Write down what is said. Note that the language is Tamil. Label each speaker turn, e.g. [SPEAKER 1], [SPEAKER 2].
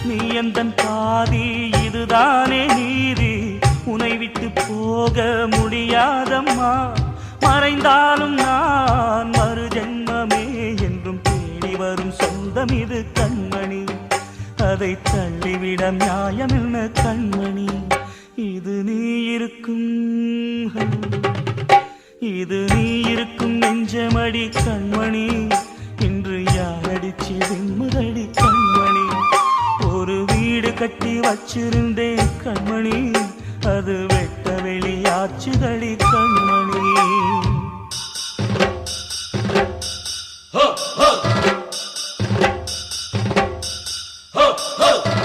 [SPEAKER 1] நீ எந்தன் பாதி, இதுதானே நீதி. உனை விட்டு போக முடியாதம்மா. மறைந்தாலும் நான் மறு ஜென்மமே என்றும் தேடி வரும் சொந்தம் இது கண்மணி. அதை தள்ளிவிட நியாயம் என்ன கண்மணி. இது நீ இருக்கும், இது நீ இருக்கும் நெஞ்சமடி கண்மணி. இன்று யாரடிச்சு விம்முதடி கண்மணி. ஒரு வீடு கட்டி வச்சிருந்தேன் கண்மணி, அது வெட்ட வெளியாச்சுதடி கண்மணி.
[SPEAKER 2] Ho, ho! Ho, ho!